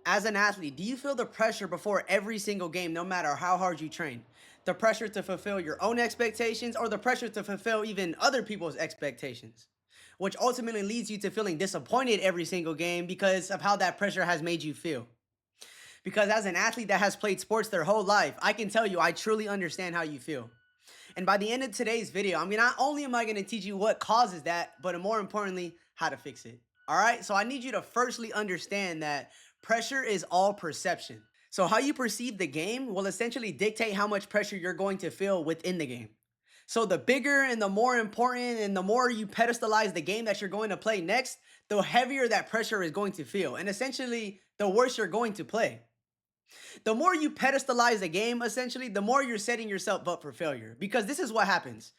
As an athlete, do you feel the pressure before every single game, no matter how hard you train? The pressure to fulfill your own expectations or the pressure to fulfill even other people's expectations? Which ultimately leads you to feeling disappointed every single game because of how that pressure has made you feel. Because as an athlete that has played sports their whole life, I can tell you I truly understand how you feel. And by the end of today's video, I mean, not only am I going to teach you what causes that, but more importantly, how to fix it. All right. So I need you to firstly understand that pressure is all perception. So how you perceive the game will essentially dictate how much pressure you're going to feel within the game. So the bigger and the more important and the more you pedestalize the game that you're going to play next, the heavier that pressure is going to feel. And essentially, the worse you're going to play. The more you pedestalize the game, essentially, the more you're setting yourself up for failure. Because this is what happens.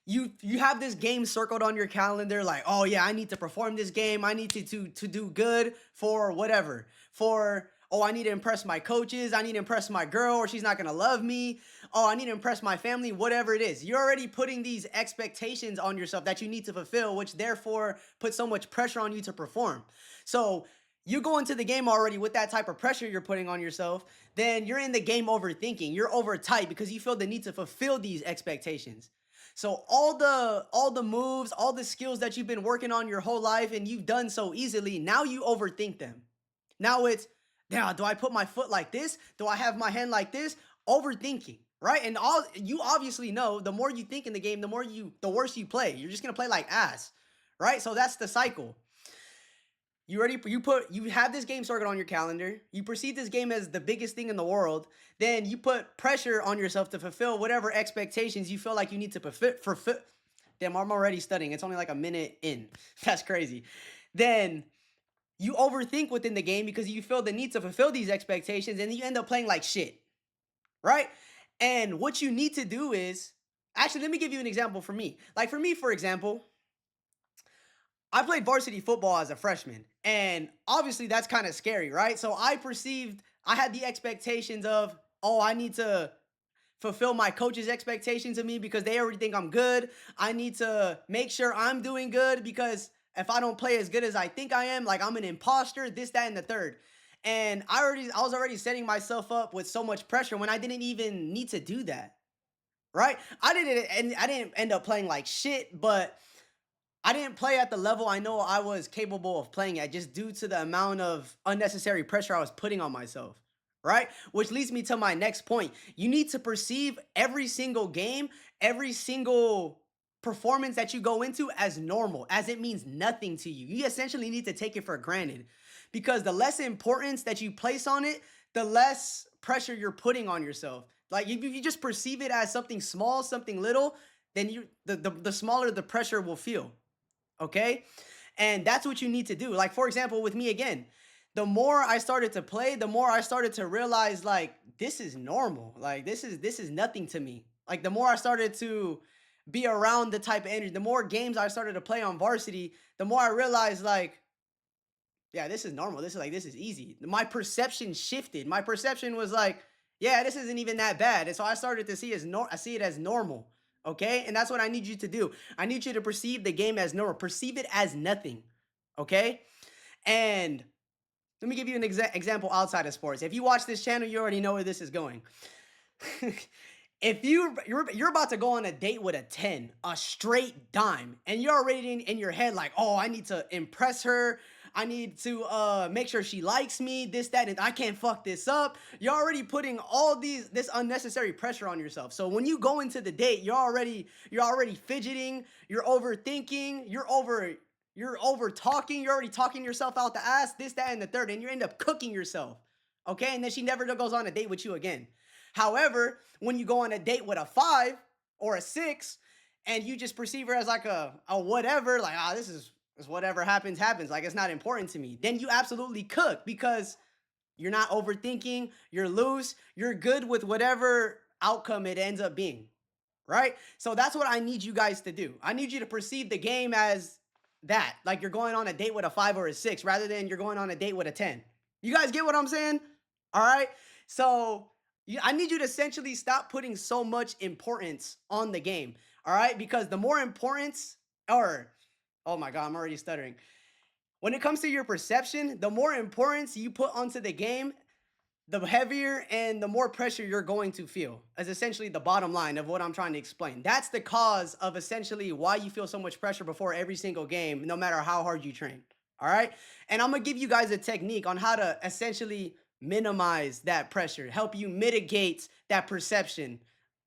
You have this game circled on your calendar, like, oh yeah, I need to perform this game. I need to do good for whatever. For oh, I need to impress my coaches. I need to impress my girl, or she's not gonna love me. Oh, I need to impress my family. Whatever it is, you're already putting these expectations on yourself that you need to fulfill, which therefore put so much pressure on you to perform. So you go into the game already with that type of pressure you're putting on yourself, then you're in the game overthinking. You're over tight because you feel the need to fulfill these expectations. So all the moves, all the skills that you've been working on your whole life and you've done so easily, now you overthink them. Now it's, now do I put my foot like this? Do I have my hand like this? Overthinking, right? And all you obviously know, the more you think in the game, the worse you play. You're just gonna play like ass, right? So that's the cycle. You have this game circled on your calendar. You perceive this game as the biggest thing in the world. Then you put pressure on yourself to fulfill whatever expectations you feel like you need to fulfill. Damn, I'm already studying. It's only like a minute in. That's crazy. Then you overthink within the game because you feel the need to fulfill these expectations, and you end up playing like shit, right? And what you need to do is actually, let me give you an example for me. Like for me, for example, I played varsity football as a freshman, and obviously that's kind of scary, right? So I had the expectations of, oh, I need to fulfill my coach's expectations of me because they already think I'm good. I need to make sure I'm doing good because if I don't play as good as I think I am, like I'm an imposter, this, that, and the third. And I was already setting myself up with so much pressure when I didn't even need to do that, right? I didn't end up playing like shit, but I didn't play at the level I know I was capable of playing at just due to the amount of unnecessary pressure I was putting on myself. Right? Which leads me to my next point. You need to perceive every single game, every single performance that you go into as normal, as it means nothing to you. You essentially need to take it for granted because the less importance that you place on it, the less pressure you're putting on yourself. Like if you just perceive it as something small, something little, then the smaller the pressure will feel. Okay. And that's what you need to do. Like, for example, with me again, the more I started to play, the more I started to realize like this is normal. Like this is nothing to me. Like the more I started to be around the type of energy, the more games I started to play on varsity, the more I realized like, yeah, this is normal. This is easy. My perception shifted. My perception was like, yeah, this isn't even that bad. And so I started to I see it as normal. Okay? And that's what I need you to do. I need you to perceive the game as normal. Perceive it as nothing. Okay? And let me give you an example outside of sports. If you watch this channel, you already know where this is going. If you're about to go on a date with a 10, a straight dime, and you're already in your head like, oh, I need to impress her. I need to make sure she likes me, this, that, and I can't fuck this up. You're already putting all this unnecessary pressure on yourself. So when you go into the date, you're already fidgeting, you're overthinking, you're over talking, you're already talking yourself out the ass, this, that, and the third, and you end up cooking yourself. Okay, and then she never goes on a date with you again. However, when you go on a date with a 5 or a 6 and you just perceive her as like a whatever, like, this whatever happens, happens. Like, it's not important to me. Then you absolutely cook because you're not overthinking, you're loose, you're good with whatever outcome it ends up being. Right? So that's what I need you guys to do. I need you to perceive the game as that. Like you're going on a date with a 5 or a 6 rather than you're going on a date with a 10. You guys get what I'm saying? All right. So I need you to essentially stop putting so much importance on the game. All right. Because the more importance, or, oh my God, I'm already stuttering. When it comes to your perception, the more importance you put onto the game, the heavier and the more pressure you're going to feel, is essentially the bottom line of what I'm trying to explain. That's the cause of essentially why you feel so much pressure before every single game, no matter how hard you train. All right. And I'm going to give you guys a technique on how to essentially minimize that pressure, help you mitigate that perception.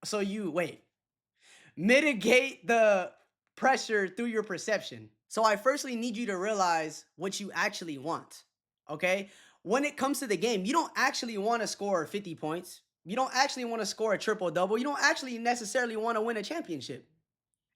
So mitigate the pressure through your perception. So I firstly need you to realize what you actually want. Okay? When it comes to the game, you don't actually want to score 50 points. You don't actually want to score a triple double. You don't actually necessarily want to win a championship.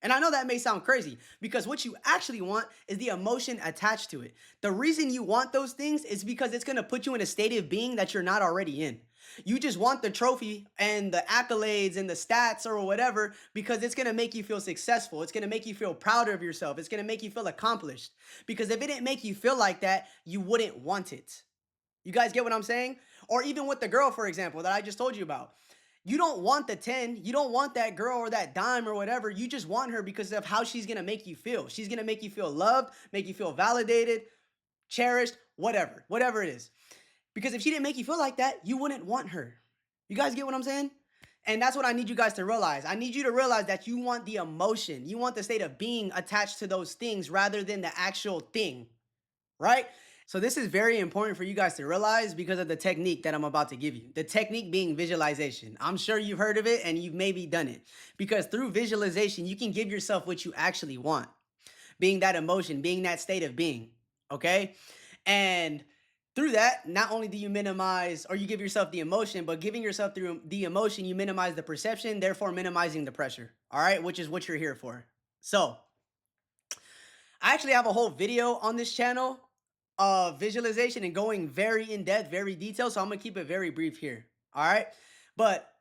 And I know that may sound crazy because what you actually want is the emotion attached to it. The reason you want those things is because it's going to put you in a state of being that you're not already in. You just want the trophy and the accolades and the stats or whatever because it's going to make you feel successful. It's going to make you feel proud of yourself. It's going to make you feel accomplished. Because if it didn't make you feel like that, you wouldn't want it. You guys get what I'm saying? Or even with the girl, for example, that I just told you about. You don't want the 10. You don't want that girl or that dime or whatever. You just want her because of how she's going to make you feel. She's going to make you feel loved, make you feel validated, cherished, whatever it is. Because if she didn't make you feel like that, you wouldn't want her. You guys get what I'm saying? And that's what I need you guys to realize. I need you to realize that you want the emotion. You want the state of being attached to those things rather than the actual thing, right? So this is very important for you guys to realize because of the technique that I'm about to give you. The technique being visualization. I'm sure you've heard of it and you've maybe done it. Because through visualization, you can give yourself what you actually want. Being that emotion, being that state of being, okay? And through that, not only do you minimize or you give yourself the emotion, but giving yourself through the emotion, you minimize the perception, therefore minimizing the pressure, all right? Which is what you're here for. So, I actually have a whole video on this channel of visualization and going very in depth, very detailed. So I'm gonna keep it very brief here. All right. But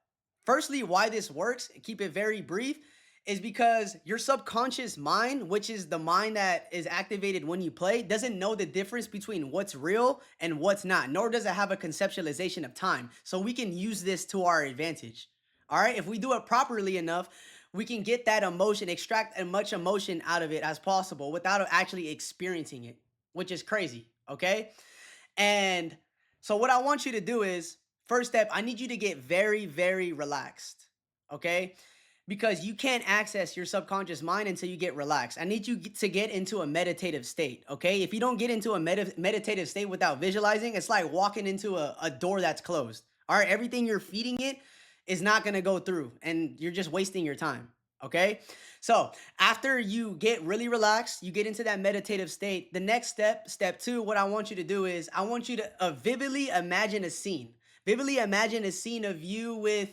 firstly, why this works, keep it very brief, is because your subconscious mind, which is the mind that is activated when you play, doesn't know the difference between what's real and what's not, nor does it have a conceptualization of time. So we can use this to our advantage. All right. If we do it properly enough, we can get that emotion, extract as much emotion out of it as possible without actually experiencing it, which is crazy, okay? And so what I want you to do is, first step, I need you to get very, very relaxed, okay? Because you can't access your subconscious mind until you get relaxed. I need you to get into a meditative state, okay? If you don't get into a meditative state without visualizing, it's like walking into a door that's closed. All right, everything you're feeding it is not gonna go through and you're just wasting your time, okay? So after you get really relaxed, you get into that meditative state. The next step two, what I want you to do is I want you to vividly imagine a scene. Vividly imagine a scene of you with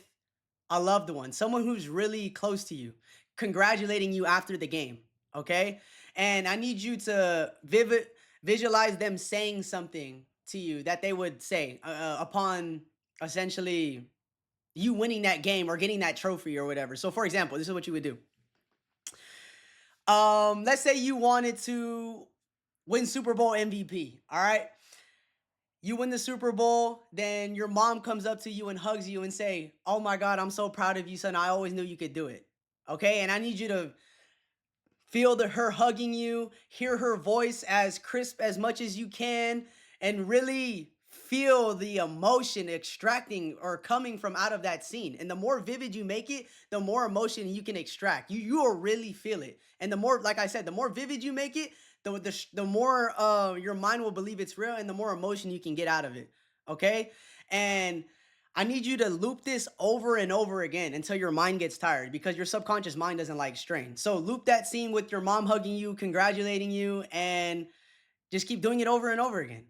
a loved one, someone who's really close to you, congratulating you after the game, okay? And I need you to visualize them saying something to you that they would say upon essentially you winning that game or getting that trophy or whatever. So for example, this is what you would do. Let's say you wanted to win Super Bowl MVP, all right? You win the Super Bowl, then your mom comes up to you and hugs you and say, "Oh my God, I'm so proud of you, son. I always knew you could do it." Okay? And I need you to feel her hugging you, hear her voice as crisp as much as you can, and really feel the emotion extracting or coming from out of that scene. And the more vivid you make it, the more emotion you can extract. You will really feel it. And the more, like I said, the more vivid you make it, the more your mind will believe it's real and the more emotion you can get out of it. Okay? And I need you to loop this over and over again until your mind gets tired because your subconscious mind doesn't like strain. So loop that scene with your mom hugging you, congratulating you, and just keep doing it over and over again.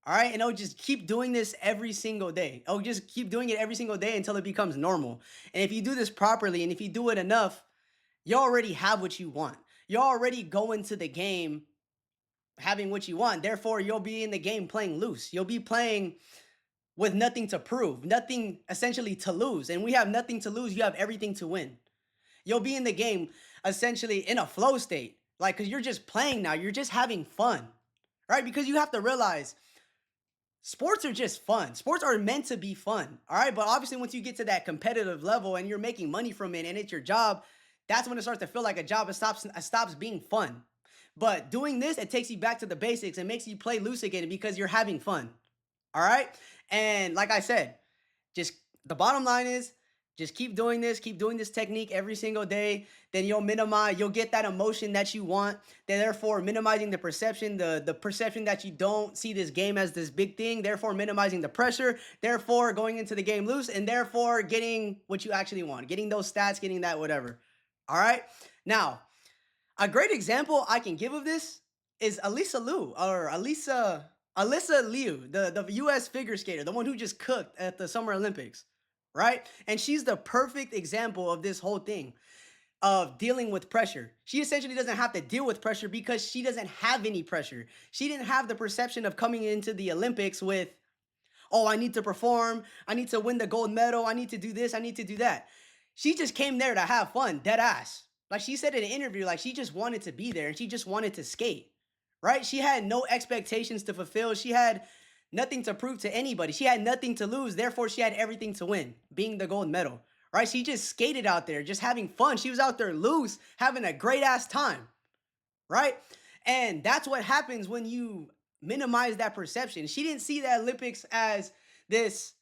All right. And just keep doing this every single day. Just keep doing it every single day until it becomes normal. And if you do this properly and if you do it enough, you already have what you want. You're already going to the game having what you want. Therefore, you'll be in the game playing loose. You'll be playing with nothing to prove, nothing essentially to lose. And we have nothing to lose. You have everything to win. You'll be in the game essentially in a flow state, like, because you're just playing now. You're just having fun, right? Because you have to realize sports are just fun. Sports are meant to be fun, all right? But obviously, once you get to that competitive level and you're making money from it and it's your job, that's when it starts to feel like a job. It stops being fun. But doing this, it takes you back to the basics and makes you play loose again because you're having fun. All right. And like I said, just the bottom line is just keep doing this technique every single day. Then you'll get that emotion that you want. Then therefore minimizing the perception, the perception that you don't see this game as this big thing, therefore minimizing the pressure, therefore going into the game loose, and therefore getting what you actually want, getting those stats, getting that whatever. All right. Now, a great example I can give of this is Alyssa Liu, the US figure skater, the one who just cooked at the Summer Olympics, right? And she's the perfect example of this whole thing of dealing with pressure. She essentially doesn't have to deal with pressure because she doesn't have any pressure. She didn't have the perception of coming into the Olympics with, oh, I need to perform, I need to win the gold medal, I need to do this, I need to do that. She just came there to have fun, dead ass. Like she said in an interview, like she just wanted to be there and she just wanted to skate, right? She had no expectations to fulfill. She had nothing to prove to anybody. She had nothing to lose. Therefore, she had everything to win, being the gold medal, right? She just skated out there, just having fun. She was out there loose, having a great ass time, right? And that's what happens when you minimize that perception. She didn't see the Olympics as this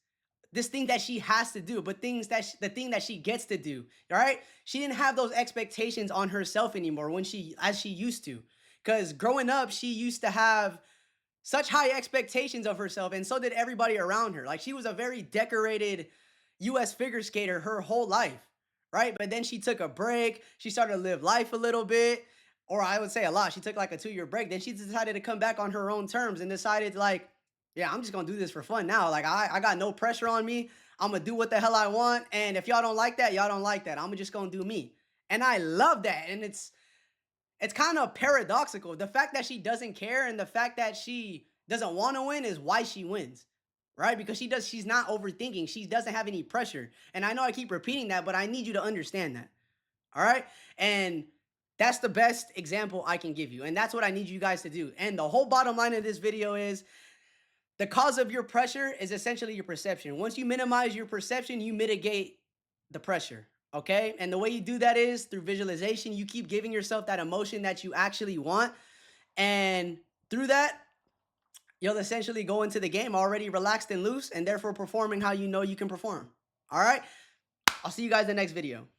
thing that she has to do, but the thing that she gets to do. All right, she didn't have those expectations on herself anymore as she used to. Because growing up, she used to have such high expectations of herself, and so did everybody around her. Like she was a very decorated U.S. figure skater her whole life, right? But then she took a break. She started to live life a little bit, or I would say a lot. She took like a 2 year break. Then she decided to come back on her own terms and decided like, yeah, I'm just gonna do this for fun now. Like I got no pressure on me. I'm gonna do what the hell I want. And if y'all don't like that, y'all don't like that. I'm just gonna do me. And I love that. And it's kind of paradoxical. The fact that she doesn't care and the fact that she doesn't want to win is why she wins. Right? Because she's not overthinking. She doesn't have any pressure. And I know I keep repeating that, but I need you to understand that. All right? And that's the best example I can give you. And that's what I need you guys to do. And the whole bottom line of this video is the cause of your pressure is essentially your perception. Once you minimize your perception, you mitigate the pressure. Okay. And the way you do that is through visualization. You keep giving yourself that emotion that you actually want. And through that, you'll essentially go into the game already relaxed and loose and therefore performing how you know you can perform. All right. I'll see you guys in the next video.